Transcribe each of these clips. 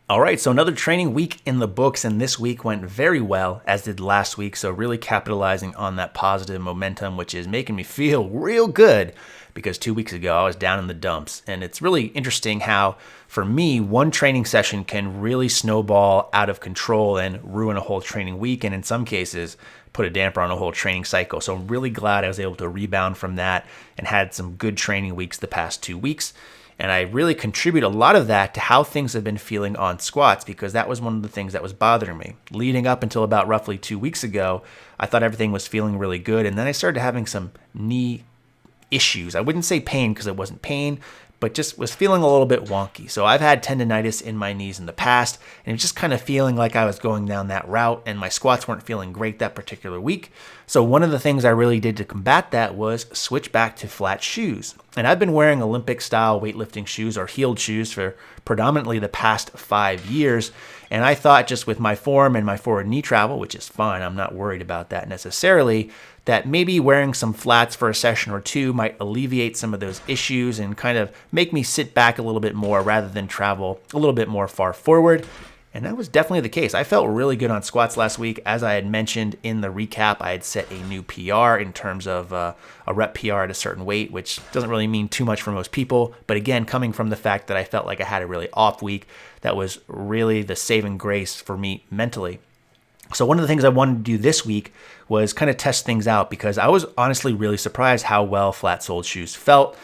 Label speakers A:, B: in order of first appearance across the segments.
A: All right, so another training week in the books, and this week went very well, as did last week. So really capitalizing on that positive momentum, which is making me feel real good because 2 weeks ago I was down in the dumps. And it's really interesting how, for me, one training session can really snowball out of control and ruin a whole training week, and in some cases, put a damper on a whole training cycle. So I'm really glad I was able to rebound from that and had some good training weeks the past 2 weeks. And I really contribute a lot of that to how things have been feeling on squats, because that was one of the things that was bothering me. Leading up until about roughly 2 weeks ago, I thought everything was feeling really good. And then I started having some knee issues. I wouldn't say pain because it wasn't pain, but just was feeling a little bit wonky. So I've had tendonitis in my knees in the past, and it was just kind of feeling like I was going down that route, and my squats weren't feeling great that particular week. So one of the things I really did to combat that was switch back to flat shoes. And I've been wearing Olympic style weightlifting shoes or heeled shoes for predominantly the past 5 years. And I thought, just with my form and my forward knee travel, which is fine, I'm not worried about that necessarily, that maybe wearing some flats for a session or two might alleviate some of those issues and kind of make me sit back a little bit more rather than travel a little bit more far forward. And that was definitely the case. I felt really good on squats last week. As I had mentioned in the recap, I had set a new PR in terms of a rep PR at a certain weight, which doesn't really mean too much for most people. But again, coming from the fact that I felt like I had a really off week, that was really the saving grace for me mentally. So one of the things I wanted to do this week was kind of test things out, because I was honestly really surprised how well flat-soled shoes felt.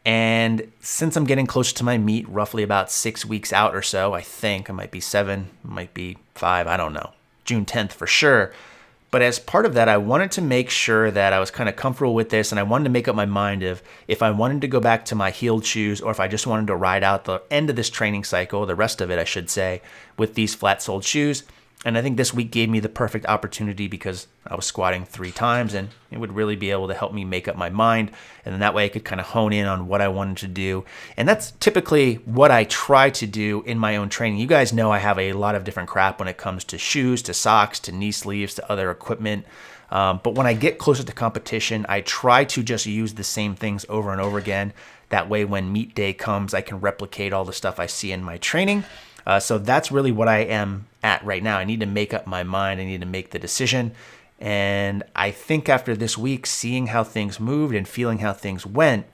A: And since I'm getting closer to my meet, roughly about 6 weeks out or so, I think, it might be 7, it might be 5, I don't know, June 10th for sure. But as part of that, I wanted to make sure that I was kind of comfortable with this, and I wanted to make up my mind of if I wanted to go back to my heeled shoes, or if I just wanted to ride out the end of this training cycle, the rest of it I should say, with these flat-soled shoes. And I think this week gave me the perfect opportunity, because I was squatting 3 times, and it would really be able to help me make up my mind. And then that way I could kind of hone in on what I wanted to do. And that's typically what I try to do in my own training. You guys know I have a lot of different crap when it comes to shoes, to socks, to knee sleeves, to other equipment. But when I get closer to competition, I try to just use the same things over and over again. That way when meet day comes, I can replicate all the stuff I see in my training. So that's really what I am at right now. I need to make up my mind. I need to make the decision. And I think after this week, seeing how things moved and feeling how things went,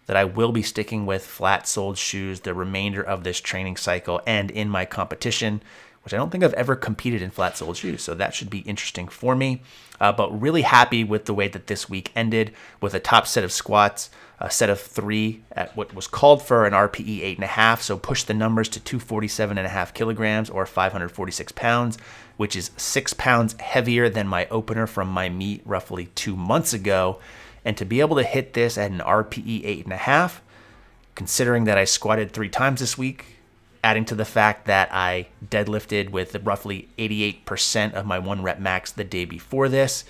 A: that I will be sticking with flat-soled shoes the remainder of this training cycle and in my competition, which I don't think I've ever competed in flat-soled shoes. So that should be interesting for me. But really happy with the way that this week ended, with a top set of squats, a set of 3 at what was called for an RPE 8.5. So push the numbers to 247.5 kilograms or 546 pounds, which is 6 pounds heavier than my opener from my meet roughly 2 months ago. And to be able to hit this at an RPE 8.5, considering that I squatted 3 times this week, adding to the fact that I deadlifted with roughly 88% of my 1 rep max the day before this,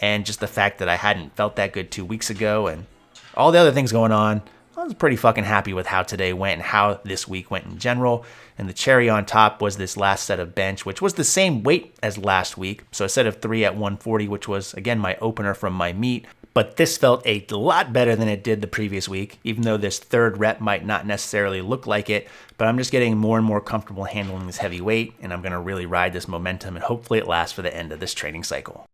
A: and just the fact that I hadn't felt that good 2 weeks ago, and all the other things going on, I was pretty fucking happy with how today went and how this week went in general. And the cherry on top was this last set of bench, which was the same weight as last week. So a set of 3 at 140, which was, again, my opener from my meet. But this felt a lot better than it did the previous week, even though this 3rd rep might not necessarily look like it. But I'm just getting more and more comfortable handling this heavy weight, and I'm going to really ride this momentum, and hopefully it lasts for the end of this training cycle.